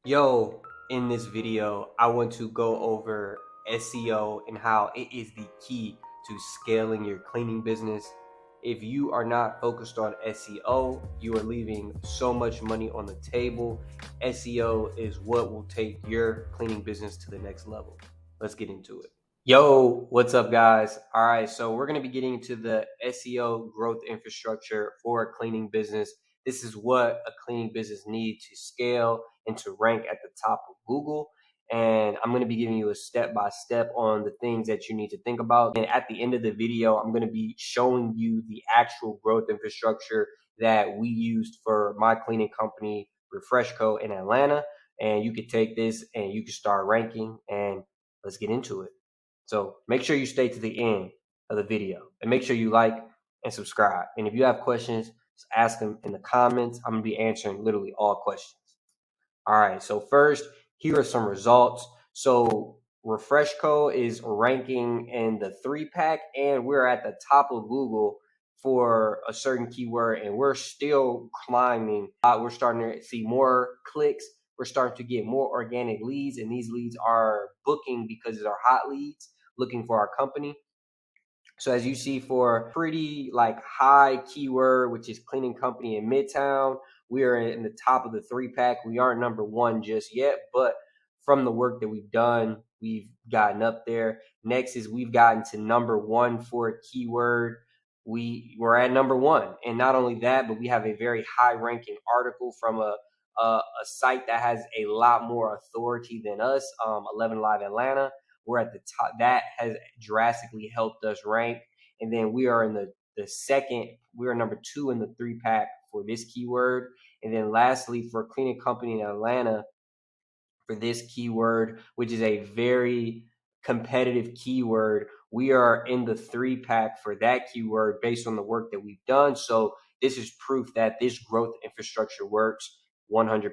Yo, in this video, I want to go over SEO and how it is the key to scaling your cleaning business. If you are not focused on SEO, you are leaving so much money on the table. SEO is what will take your cleaning business to the next level. Let's get into it. Yo, what's up, guys? All right, so we're going to be getting into the SEO growth infrastructure for a cleaning business. This is what a cleaning business needs to scale and to rank at the top of Google. And I'm going to be giving you a step-by-step on the things that you need to think about. And at the end of the video, I'm going to be showing you the actual growth infrastructure that we used for my cleaning company, Refreshco in Atlanta. And you could take this and you can start ranking, and let's get into it. So make sure you stay to the end of the video and make sure you like and subscribe. And if you have questions, just ask them in the comments. I'm going to be answering literally all questions. All right, so first, here are some results. So Refreshco is ranking in the 3-pack, and we're at the top of Google for a certain keyword, and we're still climbing. We're starting to see more clicks. We're starting to get more organic leads, and these leads are booking because they're hot leads looking for our company. So as you see, for pretty high keyword, which is cleaning company in Midtown, we are in the top of the 3-pack. We aren't number one just yet, but from the work that we've done, we've gotten up there. Next is we've gotten to number one for a keyword. We're at number one. And not only that, but we have a very high ranking article from a site that has a lot more authority than us, 11 Live Atlanta. We're at the top. That has drastically helped us rank. And then we are in the second, we are number 2 in the 3-pack for this keyword. And then lastly, for cleaning company in Atlanta, for this keyword, which is a very competitive keyword, we are in the 3-pack for that keyword based on the work that we've done. So this is proof that this growth infrastructure works 100%.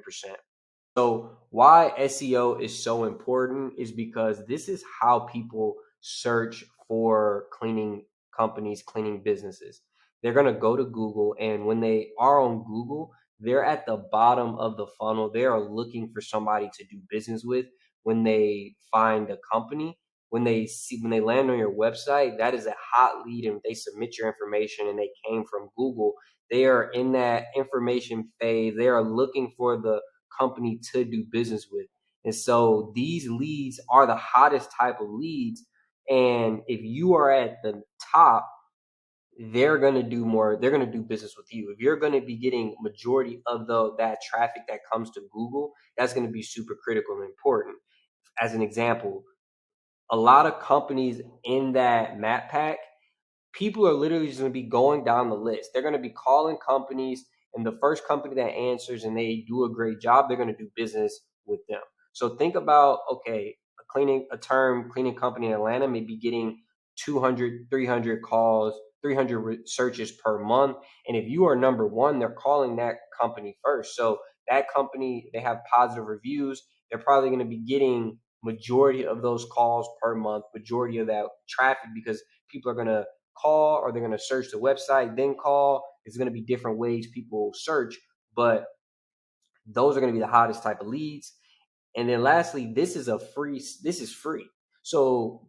So why SEO is so important is because this is how people search for cleaning companies, cleaning businesses. They're going to go to Google, and when they are on Google, they're at the bottom of the funnel. They are looking for somebody to do business with. When they find a company, when they land on your website, that is a hot lead, and they submit your information and they came from Google. They are in that information phase. They are looking for the company to do business with. And so these leads are the hottest type of leads. And if you are at the top, they're going to do more. They're going to do business with you. If you're going to be getting majority of that traffic that comes to Google, that's going to be super critical and important. As an example, a lot of companies in that map pack, people are literally just going to be going down the list. They're going to be calling companies, and the first company that answers and they do a great job, they're going to do business with them. So think about, okay, a cleaning company in Atlanta may be getting 200, 300 calls, 300 searches per month. And if you are number one, they're calling that company first. So that company, they have positive reviews. They're probably going to be getting majority of those calls per month, majority of that traffic, because people are going to call, or they're going to search the website, then call. It's going to be different ways people search, but those are going to be the hottest type of leads. And then lastly, this is free. So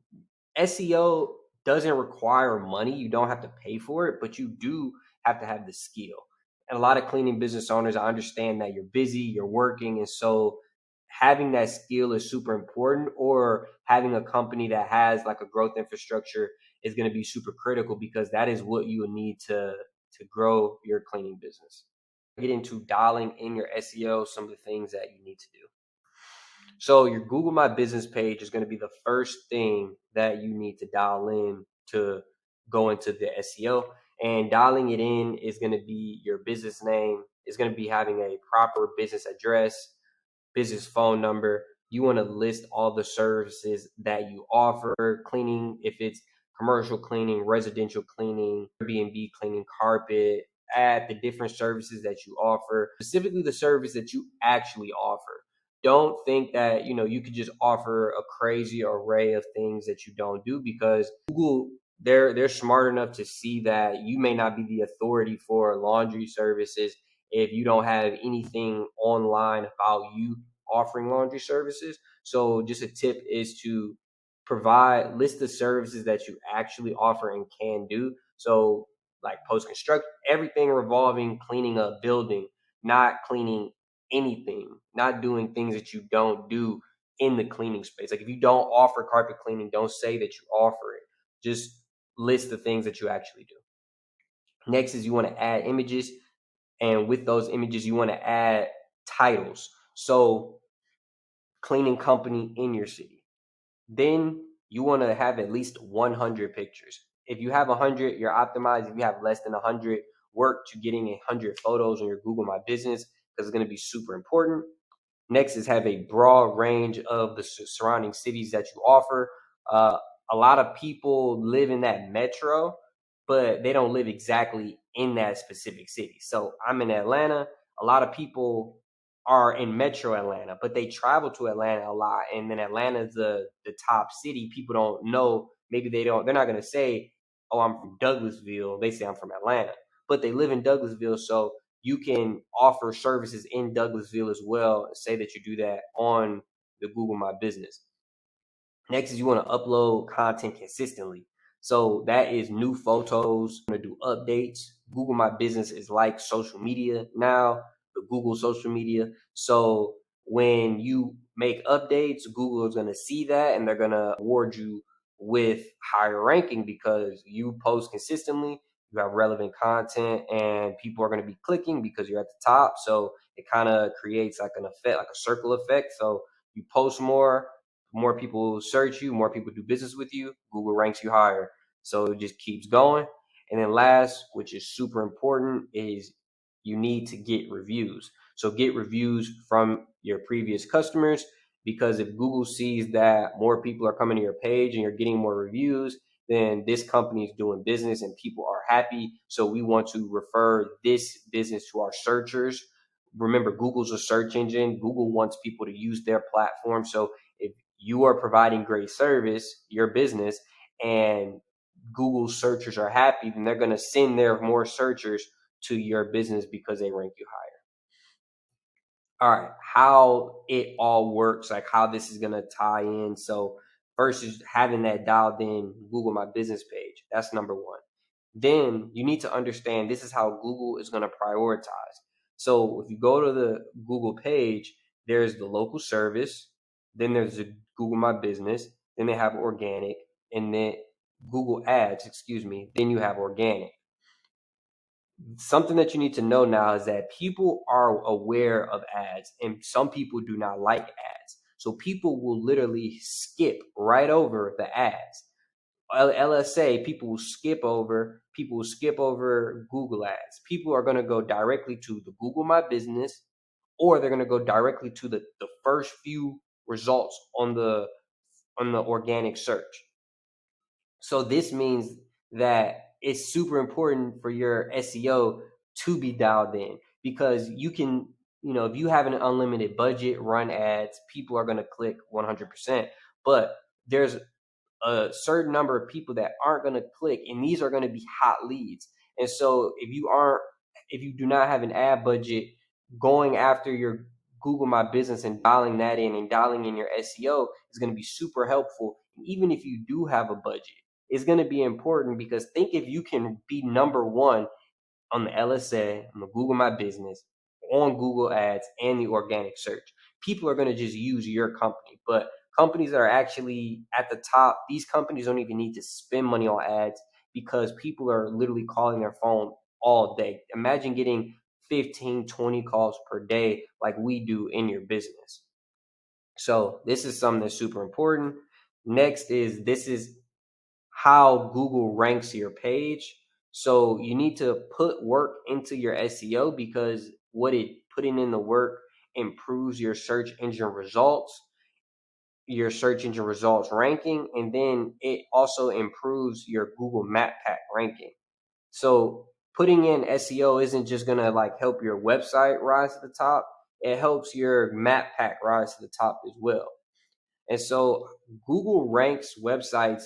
SEO doesn't require money. You don't have to pay for it, but you do have to have the skill. And a lot of cleaning business owners, I understand that you're busy, you're working, and so having that skill is super important, or having a company that has like a growth infrastructure is going to be super critical, because that is what you will need to grow your cleaning business. Get into dialing in your SEO, some of the things that you need to do. So your Google My Business page is going to be the first thing that you need to dial in to go into the SEO. And dialing it in is going to be your business name. It's going to be having a proper business address, business phone number. You want to list all the services that you offer. Cleaning, if it's commercial cleaning, residential cleaning, Airbnb cleaning, carpet. Add the different services that you offer, specifically the service that you actually offer. Don't think that you could just offer a crazy array of things that you don't do, because Google, they're smart enough to see that you may not be the authority for laundry services if you don't have anything online about you offering laundry services. So just a tip is to list the services that you actually offer and can do. So like post construction, everything revolving cleaning a building, not cleaning anything, not doing things that you don't do in the cleaning space. Like if you don't offer carpet cleaning, don't say that you offer it. Just list the things that you actually do. Next is you want to add images, and with those images, you want to add titles. So cleaning company in your city. Then you want to have at least 100 pictures. If you have 100, you're optimized. If you have less than 100, work to getting 100 photos on your Google My Business, because it's going to be super important. Next is have a broad range of the surrounding cities that you offer. A lot of people live in that metro, but they don't live exactly in that specific city. So I'm in Atlanta. A lot of people are in metro Atlanta, but they travel to Atlanta a lot. And then Atlanta's the top city. People don't know. Maybe they're not going to say, oh, I'm from Douglasville. They say I'm from Atlanta, but they live in Douglasville. So you can offer services in Douglasville as well and say that you do that on the Google My Business. Next is you want to upload content consistently. So that is new photos. You want to do updates. Google My Business is like social media now, the Google social media. So when you make updates, Google is going to see that and they're going to award you with higher ranking because you post consistently, you have relevant content, and people are going to be clicking because you're at the top. So it kind of creates like an effect, like a circle effect. So you post more people search you, more people do business with you, Google ranks you higher. So it just keeps going. And then last, which is super important, is you need to get reviews. So get reviews from your previous customers, because if Google sees that more people are coming to your page and you're getting more reviews, then this company is doing business and people are happy. So we want to refer this business to our searchers. Remember, Google's a search engine. Google wants people to use their platform. So if you are providing great service, your business, and Google searchers are happy, then they're going to send their more searchers to your business because they rank you higher. All right, how it all works, like how this is going to tie in. So first is having that dialed in Google My Business page. That's number one. Then you need to understand this is how Google is going to prioritize. So if you go to the Google page, there's the local service, then there's the Google My Business, then they have organic, and then Google Ads, then you have organic. Something that you need to know now is that people are aware of ads and some people do not like ads. So people will literally skip right over the ads. LSA, people will skip over Google ads. People are going to go directly to the Google My Business, or they're going to go directly to the first few results on the organic search. So this means that it's super important for your SEO to be dialed in, because you can, if you have an unlimited budget, run ads, people are going to click 100%. But there's a certain number of people that aren't going to click, and these are going to be hot leads. And so if you do not have an ad budget, going after your Google My Business and dialing that in and dialing in your SEO is going to be super helpful. And even if you do have a budget, it's going to be important, because think if you can be number one on the LSA, on the Google My Business, on Google Ads, and the organic search, people are going to just use your company. But companies that are actually at the top, these companies don't even need to spend money on ads, because people are literally calling their phone all day. Imagine getting 15, 20 calls per day like we do in your business. So this is something that's super important. Next is, this is how Google ranks your page. So you need to put work into your SEO, because putting in the work improves your search engine results, ranking, and then it also improves your Google Map Pack ranking. So putting in SEO isn't just gonna help your website rise to the top, it helps your Map Pack rise to the top as well. And so Google ranks websites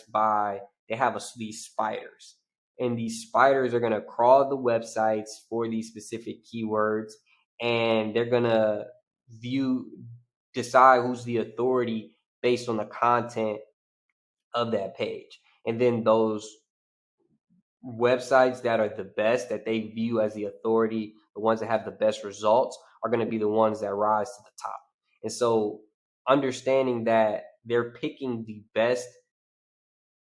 they have these spiders. And these spiders are going to crawl the websites for these specific keywords. And they're going to view decide who's the authority based on the content of that page. And then those websites that are the best, that they view as the authority, the ones that have the best results, are going to be the ones that rise to the top. And so understanding that they're picking the best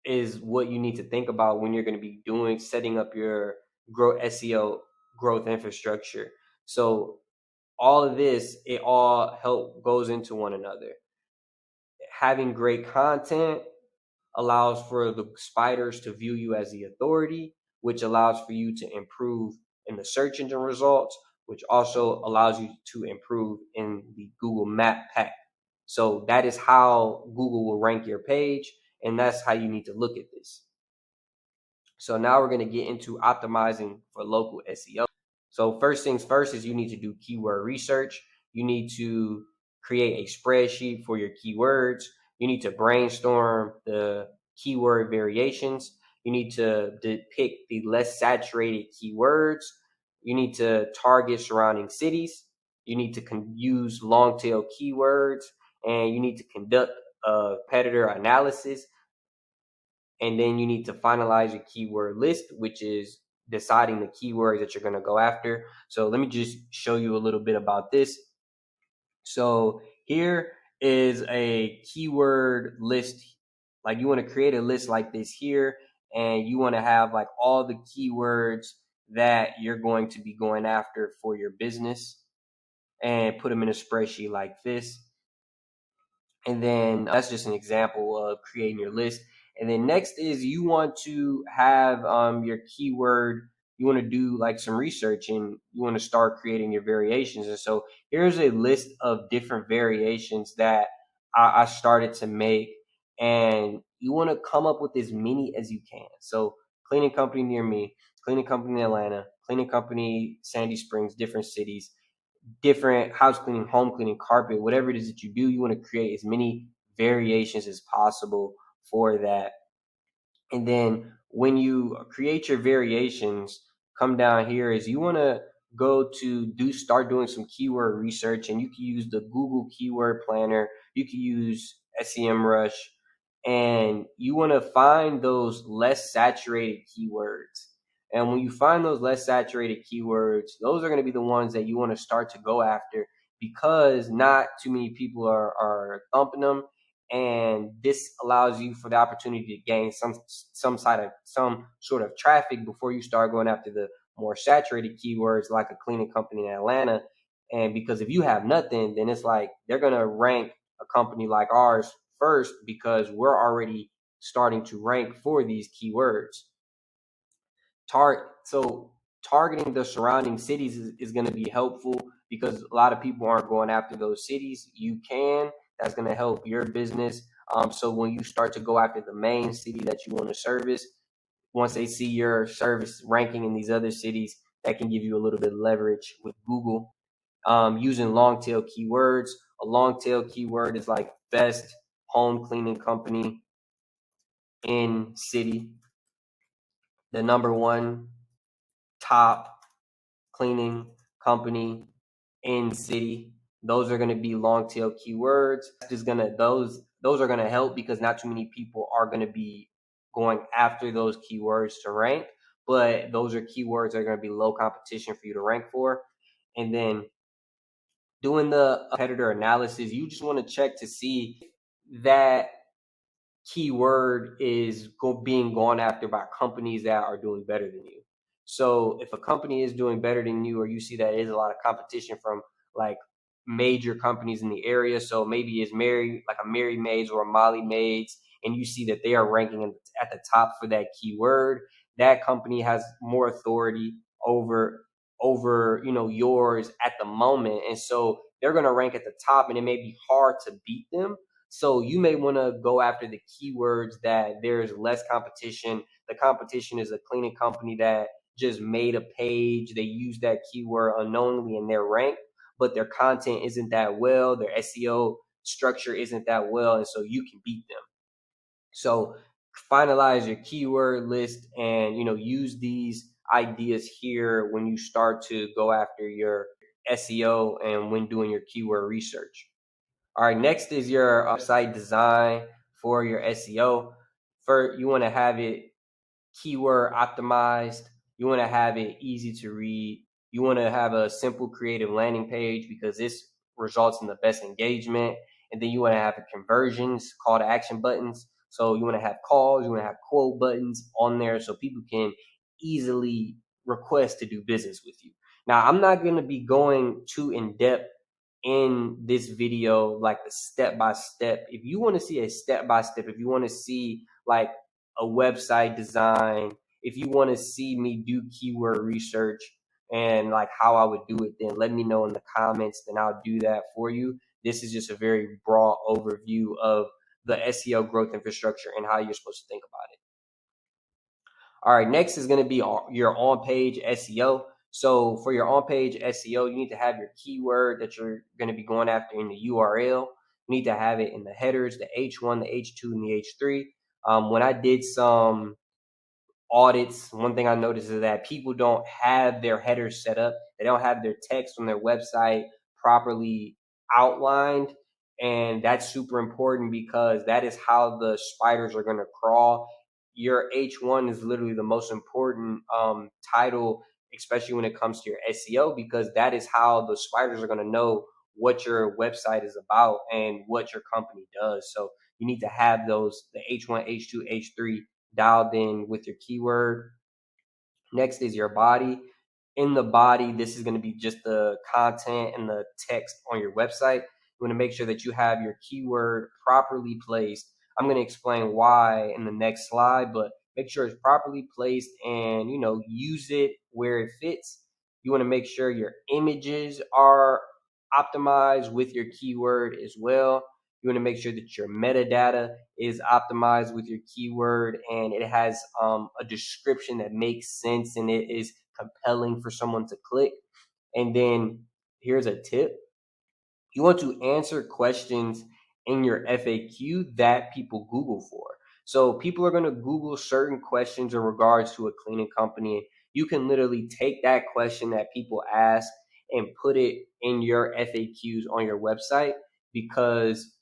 is what you need to think about when you're going to be setting up your SEO growth infrastructure. So all of this, it all goes into one another. Having great content allows for the spiders to view you as the authority, which allows for you to improve in the search engine results, which also allows you to improve in the Google Map pack. So that is how Google will rank your page, and that's how you need to look at this. So now we're going to get into optimizing for local SEO. So first things first is you need to do keyword research. You need to create a spreadsheet for your keywords. You need to brainstorm the keyword variations. You need to pick the less saturated keywords. You need to target surrounding cities. You need to use long tail keywords, and you need to conduct a competitor analysis. And then you need to finalize your keyword list, which is deciding the keywords that you're going to go after. So let me just show you a little bit about this. So here is a keyword list. Like, you want to create a list like this here, and you want to have like all the keywords that you're going to be going after for your business, and put them in a spreadsheet like this. And then that's just an example of creating your list. And then next is you want to have your keyword. You want to do like some research, and you want to start creating your variations. And so here's a list of different variations that I started to make, and you want to come up with as many as you can. So cleaning company near me, cleaning company in Atlanta, cleaning company Sandy Springs, different cities, different house cleaning, home cleaning, carpet, whatever it is that you do, you want to create as many variations as possible for that. And then when you create your variations, come down here is you want to start doing some keyword research, and you can use the Google Keyword Planner. You can use SEMrush, and you want to find those less saturated keywords. And when you find those less saturated keywords, those are going to be the ones that you want to start to go after, because not too many people are thumping them. And this allows you for the opportunity to gain some sort of traffic before you start going after the more saturated keywords like a cleaning company in Atlanta. And because if you have nothing, then it's like they're going to rank a company like ours first, because we're already starting to rank for these keywords. So targeting the surrounding cities is going to be helpful, because a lot of people aren't going after those cities. You can. That's going to help your business. So when you start to go after the main city that you want to service, once they see your service ranking in these other cities, that can give you a little bit of leverage with Google. Using long tail keywords. A long tail keyword is like best home cleaning company in city, the number one top cleaning company in city. Those are going to be long tail keywords. Those are going to help, because not too many people are going to be going after those keywords to rank, but those are keywords that are going to be low competition for you to rank for. And then doing the competitor analysis, you just want to check to see that keyword is being gone after by companies that are doing better than you. So if a company is doing better than you, or you see that there's a lot of competition from like major companies in the area, so maybe it's like a Mary Maids or a Molly Maids, and you see that they are ranking at the top for that keyword, that company has more authority over yours at the moment. And so they're going to rank at the top, and it may be hard to beat them. So you may want to go after the keywords that there's less competition. The competition is a cleaning company that just made a page. They use that keyword unknowingly in their rank, but their content isn't that well. Their SEO structure isn't that well. And so you can beat them. So finalize your keyword list, and use these ideas here when you start to go after your SEO and when doing your keyword research. All right, next is your website design for your SEO. First, you want to have it keyword optimized. You want to have it easy to read. You want to have a simple creative landing page because this results in the best engagement. And then you want to have conversions, call to action buttons. So you want to have calls, you want to have quote buttons on there so people can easily request to do business with you. Now, I'm not going to be going too in depth in this video, like the step by step. If you want to see a step by step, if you want to see like a website design, if you want to see me do keyword research and like how I would do it, then let me know in the comments, then I'll do that for you. This is just a very broad overview of the SEO growth infrastructure and how you're supposed to think about it. All right, next is going to be your on-page SEO. So for your on-page SEO, you need to have your keyword that you're going to be going after in the URL. You need to have it in the headers, the H1, the H2, and the H3. When I did some audits, one thing I noticed is that people don't have their headers set up. They don't have their text on their website properly outlined. And that's super important because that is how the spiders are going to crawl. Your H1 is literally the most important title, especially when it comes to your SEO, because that is how the spiders are going to know what your website is about and what your company does. So you need to have those, the H1, H2, H3 dialed in with your keyword. Next is your body. In the body, this is going to be just the content and the text on your website. You want to make sure that you have your keyword properly placed. I'm going to explain why in the next slide, but make sure it's properly placed and, use it where it fits. You want to make sure your images are optimized with your keyword as well. You want to make sure that your metadata is optimized with your keyword and it has a description that makes sense and it is compelling for someone to click. And then here's a tip. You want to answer questions in your FAQ that people Google for. So people are going to Google certain questions in regards to a cleaning company. You can literally take that question that people ask and put it in your FAQs on your website, because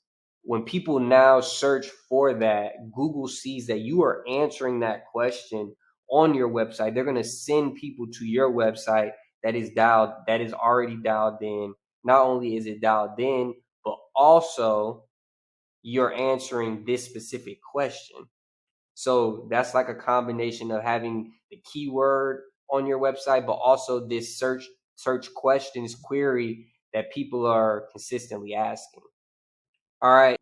when people now search for that, Google sees that you are answering that question on your website. They're going to send people to your website that is already dialed in. Not only is it dialed in, but also you're answering this specific question. So that's like a combination of having the keyword on your website, but also this search questions query that people are consistently asking. All right.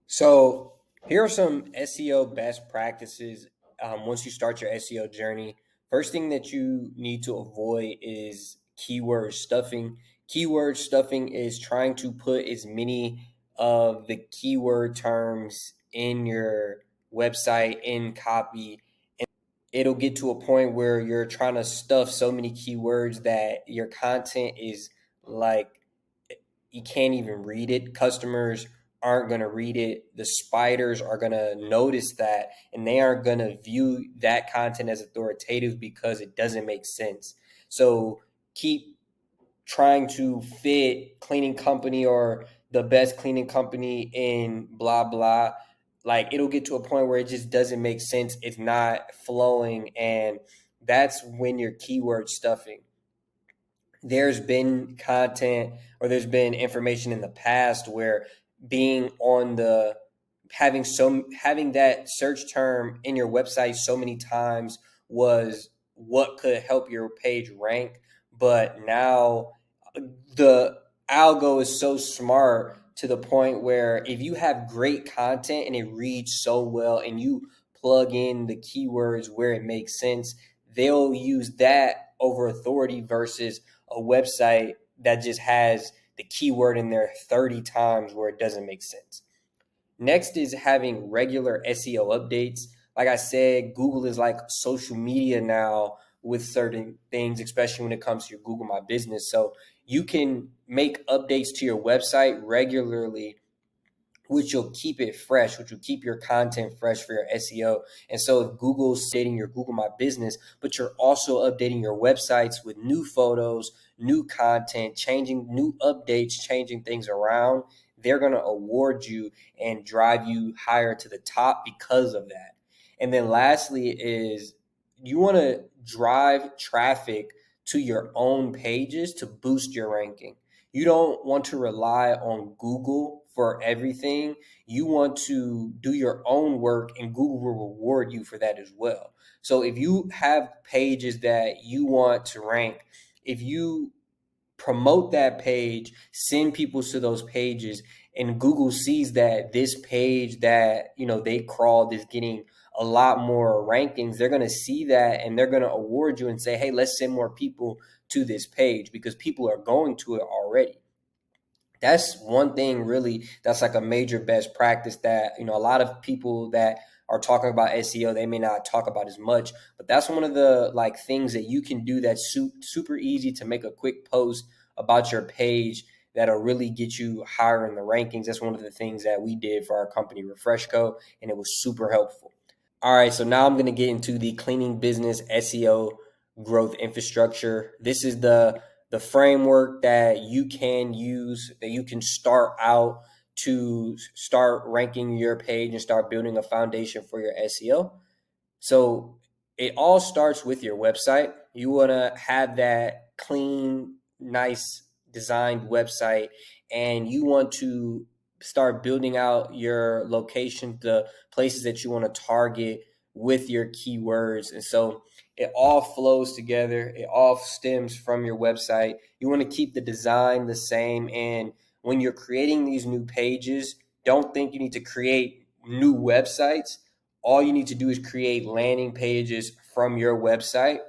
So here are some SEO best practices once you start your SEO journey. First thing that you need to avoid is keyword stuffing. Keyword stuffing is trying to put as many of the keyword terms in your website in copy. And it'll get to a point where you're trying to stuff so many keywords that your content is like you can't even read it. Customers aren't going to read it. The spiders are going to notice that and they aren't going to view that content as authoritative because it doesn't make sense. So keep trying to fit cleaning company or the best cleaning company in blah, blah. Like it'll get to a point where it just doesn't make sense. It's not flowing. And that's when you're keyword stuffing. There's been content or there's been information in the past where being on the having that search term in your website so many times was what could help your page rank, but now the algo is so smart to the point where if you have great content and it reads so well and you plug in the keywords where it makes sense, they'll use that over authority versus a website that just has the keyword in there 30 times where it doesn't make sense. Next is having regular SEO updates. Like I said, Google is like social media now with certain things, especially when it comes to your Google My Business. So you can make updates to your website regularly which will keep it fresh, which will keep your content fresh for your SEO. And so if Google's updating your Google My Business, but you're also updating your websites with new photos, new content, changing new updates, changing things around, they're going to award you and drive you higher to the top because of that. And then lastly is you want to drive traffic to your own pages to boost your ranking. You don't want to rely on Google for everything. You want to do your own work, and Google will reward you for that as well. So if you have pages that you want to rank, if you promote that page, send people to those pages, and Google sees that this page that they crawled is getting a lot more rankings, they're going to see that and they're going to award you and say, hey, let's send more people to this page because people are going to it already. That's one thing really that's like a major best practice that a lot of people that are talking about SEO, they may not talk about as much, but that's one of the things that you can do that's super easy to make a quick post about your page that'll really get you higher in the rankings. That's one of the things that we did for our company Refreshco, and it was super helpful. All right, so now I'm going to get into the cleaning business SEO growth infrastructure. This is the framework that you can use, that you can start out to start ranking your page and start building a foundation for your SEO. So it all starts with your website. You want to have that clean, nice designed website, and you want to start building out your location, the places that you want to target with your keywords. And so it all flows together. It all stems from your website. You want to keep the design the same. And when you're creating these new pages, don't think you need to create new websites. All you need to do is create landing pages from your website.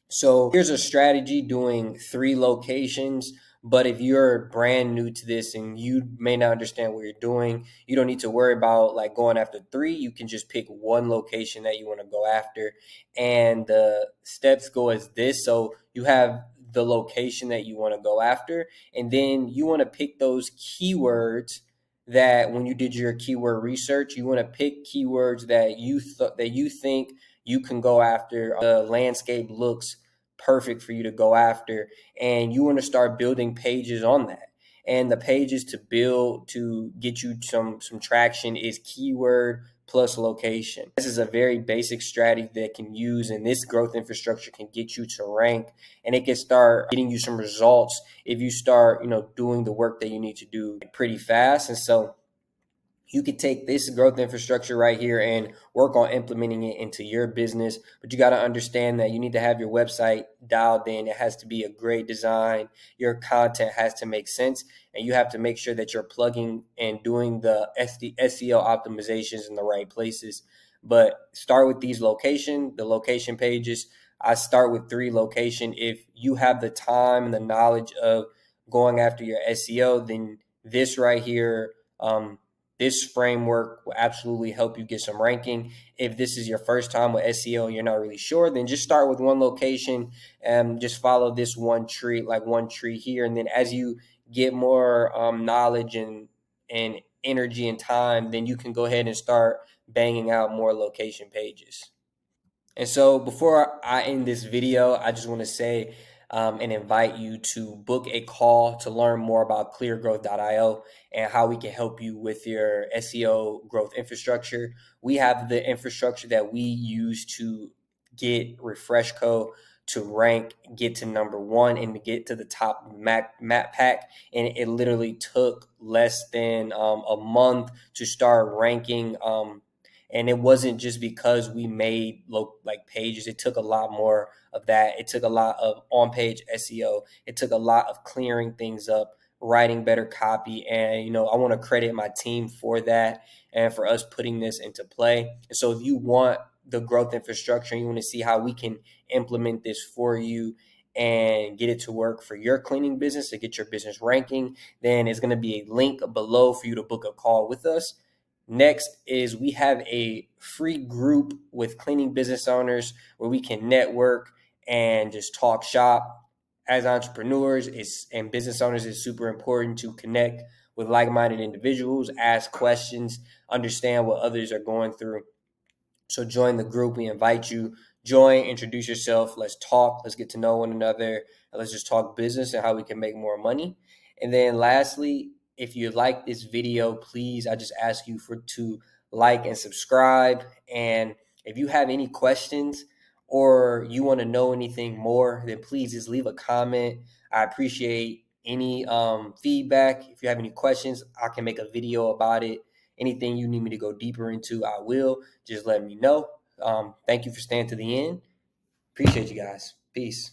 So here's a strategy doing 3 locations. But if you're brand new to this and you may not understand what you're doing, you don't need to worry about going after 3. You can just pick one location that you want to go after. And the steps go as this. So you have the location that you want to go after, and then you want to pick those keywords that when you did your keyword research, you want to pick keywords that you think you can go after. The landscape looks perfect for you to go after, and you want to start building pages on that. And the pages to build to get you some traction is keyword plus location. This is a very basic strategy that can use, and this growth infrastructure can get you to rank, and it can start getting you some results if you start doing the work that you need to do pretty fast. And so you could take this growth infrastructure right here and work on implementing it into your business. But you got to understand that you need to have your website dialed in. It has to be a great design. Your content has to make sense. And you have to make sure that you're plugging and doing the SEO optimizations in the right places. But start with the location pages. I start with 3 location. If you have the time and the knowledge of going after your SEO, then this right here, this framework will absolutely help you get some ranking. If this is your first time with SEO and you're not really sure, then just start with one location and just follow this one tree here. And then as you get more knowledge and energy and time, then you can go ahead and start banging out more location pages. And so before I end this video, I just want to say and invite you to book a call to learn more about cleargrowth.io and how we can help you with your SEO growth infrastructure. We have the infrastructure that we use to get Refreshco to rank, get to number 1, and to get to the top map pack. And it literally took less than a month to start ranking. And it wasn't just because we made pages. It took a lot more of that. It took a lot of on-page SEO. It took a lot of clearing things up, writing better copy. And, I want to credit my team for that and for us putting this into play. And so if you want the growth infrastructure and you want to see how we can implement this for you and get it to work for your cleaning business to get your business ranking, then it's going to be a link below for you to book a call with us. Next is we have a free group with cleaning business owners where we can network and just talk shop. As entrepreneurs and business owners, it's super important to connect with like-minded individuals, ask questions, understand what others are going through. So join the group. We invite you. Join, introduce yourself. Let's talk. Let's get to know one another. And let's just talk business and how we can make more money. And then lastly, if you like this video, please, I just ask you to like and subscribe. And if you have any questions or you want to know anything more, then please just leave a comment. I appreciate any feedback. If you have any questions, I can make a video about it. Anything you need me to go deeper into, I will. Just let me know. Thank you for staying to the end. Appreciate you guys. Peace.